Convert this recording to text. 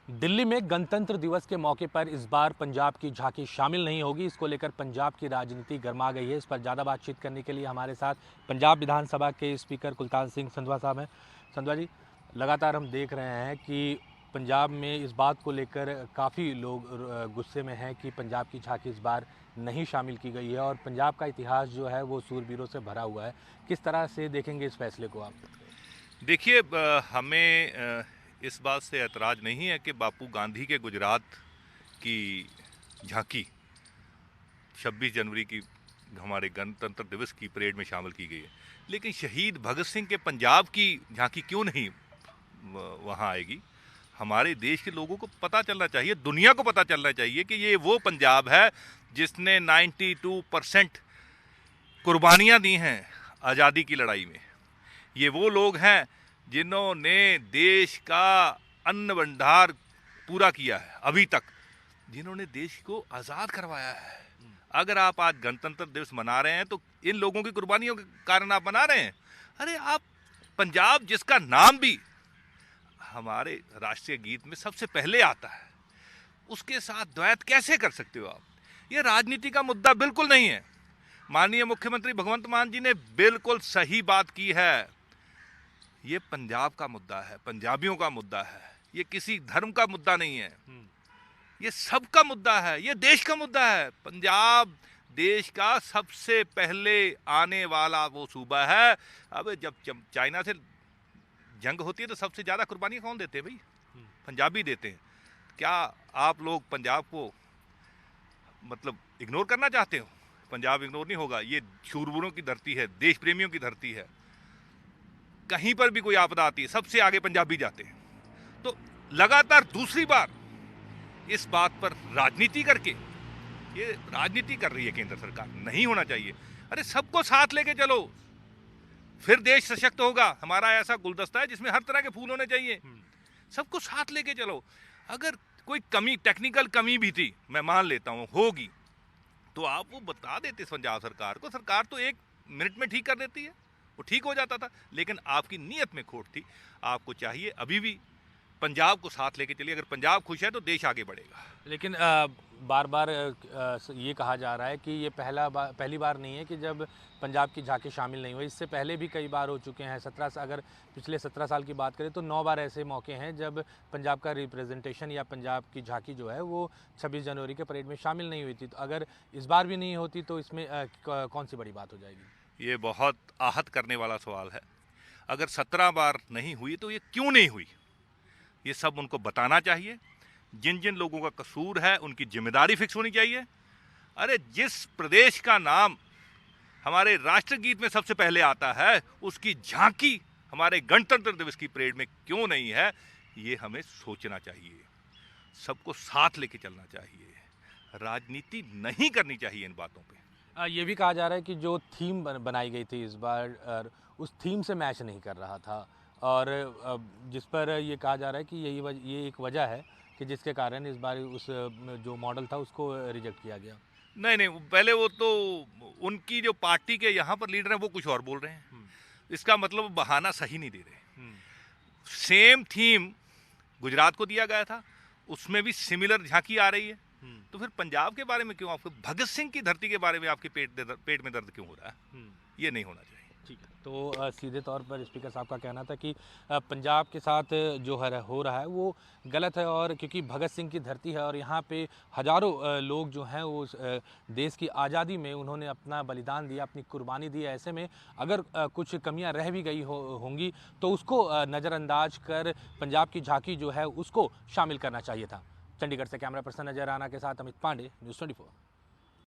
दिल्ली में गणतंत्र दिवस के मौके पर इस बार पंजाब की झांकी शामिल नहीं होगी। इसको लेकर पंजाब की राजनीति गर्मा गई है। इस पर ज़्यादा बातचीत करने के लिए हमारे साथ पंजाब विधानसभा के स्पीकर कुलतार सिंह संधवा साहब हैं। संधवा जी, लगातार हम देख रहे हैं कि पंजाब में इस बात को लेकर काफ़ी लोग गुस्से में हैं कि पंजाब की झांकी इस बार नहीं शामिल की गई है और पंजाब का इतिहास जो है वो सूरवीरों से भरा हुआ है। किस तरह से देखेंगे इस फैसले को आप? देखिए, हमें इस बात से ऐतराज़ नहीं है कि बापू गांधी के गुजरात की झांकी 26 जनवरी की हमारे गणतंत्र दिवस की परेड में शामिल की गई है, लेकिन शहीद भगत सिंह के पंजाब की झांकी क्यों नहीं वहाँ आएगी? हमारे देश के लोगों को पता चलना चाहिए, दुनिया को पता चलना चाहिए कि ये वो पंजाब है जिसने 92% कुर्बानियाँ दी हैं आज़ादी की लड़ाई में। ये वो लोग हैं जिन्होंने देश का अन्न भंडार पूरा किया है अभी तक, जिन्होंने देश को आज़ाद करवाया है। अगर आप आज गणतंत्र दिवस मना रहे हैं तो इन लोगों की कुर्बानियों के कारण आप मना रहे हैं। अरे आप पंजाब, जिसका नाम भी हमारे राष्ट्रीय गीत में सबसे पहले आता है, उसके साथ द्वैत कैसे कर सकते हो आप? ये राजनीति का मुद्दा बिल्कुल नहीं है। माननीय मुख्यमंत्री भगवंत मान जी ने बिल्कुल सही बात की है। ये पंजाब का मुद्दा है, पंजाबियों का मुद्दा है। ये किसी धर्म का मुद्दा नहीं है, ये सबका मुद्दा है, ये देश का मुद्दा है। पंजाब देश का सबसे पहले आने वाला वो सूबा है। अब जब चाइना से जंग होती है तो सबसे ज़्यादा कुर्बानी कौन देते हैं भाई? पंजाबी देते हैं। क्या आप लोग पंजाब को मतलब इग्नोर करना चाहते हो? पंजाब इग्नोर नहीं होगा। ये शूरवीरों की धरती है, देश प्रेमियों की धरती है। कहीं पर भी कोई आपदा आती है सबसे आगे पंजाबी जाते हैं। तो लगातार दूसरी बार इस बात पर राजनीति करके, ये राजनीति कर रही है केंद्र सरकार। नहीं होना चाहिए। अरे सबको साथ लेके चलो, फिर देश सशक्त होगा। हमारा ऐसा गुलदस्ता है जिसमें हर तरह के फूल होने चाहिए। सबको साथ लेके चलो। अगर कोई कमी, टेक्निकल कमी भी थी, मैं मान लेता हूँ होगी, तो आप वो बता देते पंजाब सरकार को। सरकार तो 1 मिनट में ठीक कर देती है, वो ठीक हो जाता था। लेकिन आपकी नीयत में खोट थी। आपको चाहिए अभी भी पंजाब को साथ लेके चलिए। अगर पंजाब खुश है तो देश आगे बढ़ेगा। लेकिन बार बार ये कहा जा रहा है कि ये पहली बार नहीं है कि जब पंजाब की झांकी शामिल नहीं हुई। इससे पहले भी कई बार हो चुके हैं। अगर पिछले 17 साल की बात करें तो 9 बार ऐसे मौके हैं जब पंजाब का रिप्रेजेंटेशन या पंजाब की झांकी जो है वो 26 जनवरी के परेड में शामिल नहीं हुई थी। तो अगर इस बार भी नहीं होती तो इसमें कौन सी बड़ी बात हो जाएगी? ये बहुत आहत करने वाला सवाल है। अगर 17 बार नहीं हुई तो ये क्यों नहीं हुई, ये सब उनको बताना चाहिए। जिन जिन लोगों का कसूर है उनकी जिम्मेदारी फिक्स होनी चाहिए। अरे जिस प्रदेश का नाम हमारे राष्ट्रगीत में सबसे पहले आता है, उसकी झांकी हमारे गणतंत्र दिवस की परेड में क्यों नहीं है, ये हमें सोचना चाहिए। सबको साथ लेके चलना चाहिए। राजनीति नहीं करनी चाहिए इन बातों पे। ये भी कहा जा रहा है कि जो थीम बनाई गई थी इस बार, उस थीम से मैच नहीं कर रहा था और जिस पर ये कहा जा रहा है कि ये एक वजह है कि जिसके कारण इस बार उस जो मॉडल था उसको रिजेक्ट किया गया। नहीं, पहले वो तो उनकी जो पार्टी के यहाँ पर लीडर हैं वो कुछ और बोल रहे हैं। इसका मतलब बहाना सही नहीं दे रहे। सेम थीम गुजरात को दिया गया था, उसमें भी सिमिलर झांकी आ रही है। तो फिर पंजाब के बारे में क्यों, आपको भगत सिंह की धरती के बारे में आपके पेट में दर्द क्यों हो रहा है? ये नहीं होना चाहिए। ठीक है, तो सीधे तौर पर स्पीकर साहब का कहना था कि पंजाब के साथ जो हो रहा है वो गलत है, और क्योंकि भगत सिंह की धरती है और यहाँ पे हज़ारों लोग जो हैं वो देश की आज़ादी में उन्होंने अपना बलिदान दिया, अपनी कुर्बानी दी। ऐसे में अगर कुछ कमियां रह भी गई होंगी तो उसको नज़रअंदाज कर पंजाब की झांकी जो है उसको शामिल करना चाहिए था। चंडीगढ़ से कैमरा पर्सन अजय राणा के साथ अमित पांडे, न्यूज़ 24।